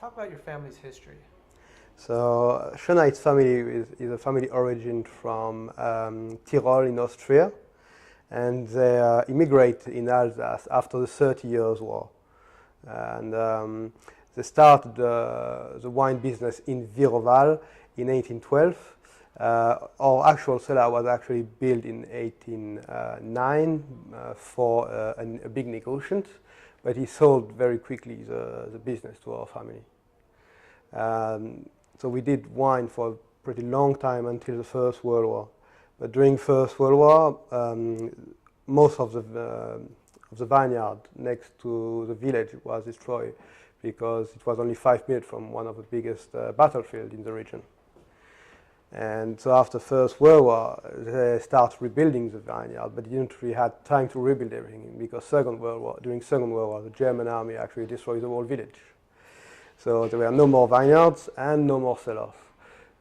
Talk about your family's history. So Schoenheitz family is a family origin from Tyrol in Austria, and they immigrate in Alsace after the 30 Years' War. And they started the wine business in Viroval in 1812. Our actual cellar was actually built in 1809 for a big negociant, but he sold very quickly the business to our family. So we did wine for a pretty long time until the First World War. But during First World War, most of the vineyard next to the village was destroyed because it was only 5 minutes from one of the biggest battlefields in the region. And so after First World War, they start rebuilding the vineyard, but they didn't really have time to rebuild everything because during Second World War, the German army actually destroyed the whole village. So there were no more vineyards and no more cellars.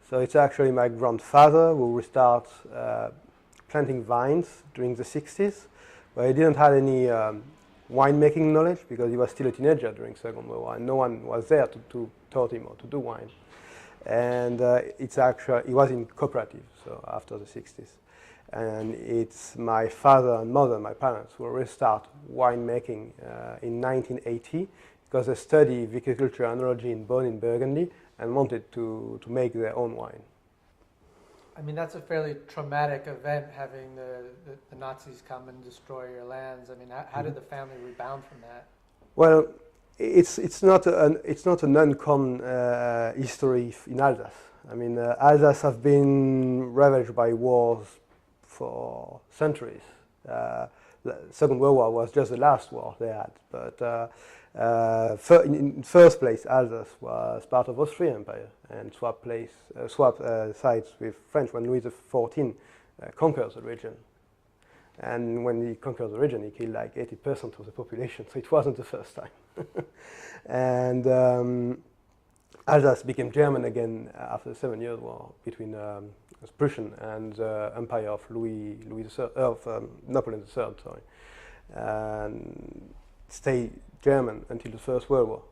So it's actually my grandfather who restarted planting vines during the 60s, but he didn't have any winemaking knowledge because he was still a teenager during Second World War and no one was there to taught him how to do wine. And he was in cooperative, so after the 60s. And it's my father and mother, my parents, who restart winemaking in 1980 because they studied viticulture and enology in Bonn in Burgundy and wanted to make their own wine. I mean, that's a fairly traumatic event, having the Nazis come and destroy your lands. I mean, how did the family rebound from that? Well, it's not an uncommon history in Alsace. I mean, Alsace have been ravaged by wars for centuries. The Second World War was just the last war they had, but in first place, Alsace was part of Austrian Empire and swapped sides with French when Louis XIV conquers the region. And when he conquered the region, he killed like 80% of the population, so it wasn't the first time. And Alsace became German again after the 7 Years' War between Prussian and the Empire of Napoleon III. Sorry, and stayed German until the First World War.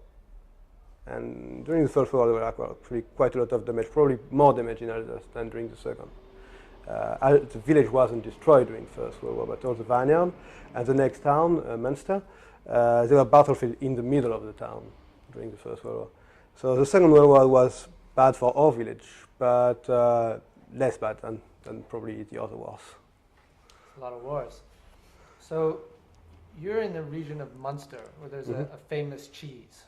And during the First World War, there was actually quite a lot of damage, probably more damage in Alsace than during the Second. The village wasn't destroyed during the First World War, but all the vineyard and the next town, Münster, there were battlefields in the middle of the town during the First World War. So the Second World War was bad for our village, but less bad than probably the other wars. A lot of wars. So you're in the region of Munster, where there's a famous cheese.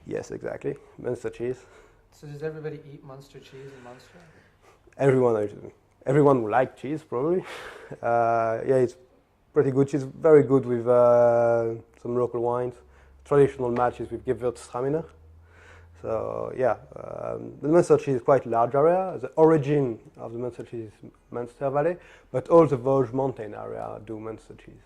Yes, exactly. Munster cheese. So does everybody eat Munster cheese in Munster? Everyone who likes cheese, probably. Yeah, it's pretty good cheese. Very good with some local wines. Traditional matches with Gewürztraminer. So yeah, the Munster cheese is quite a large area. The origin of the Munster cheese is Munster Valley, but all the Vosges mountain area do Munster cheese.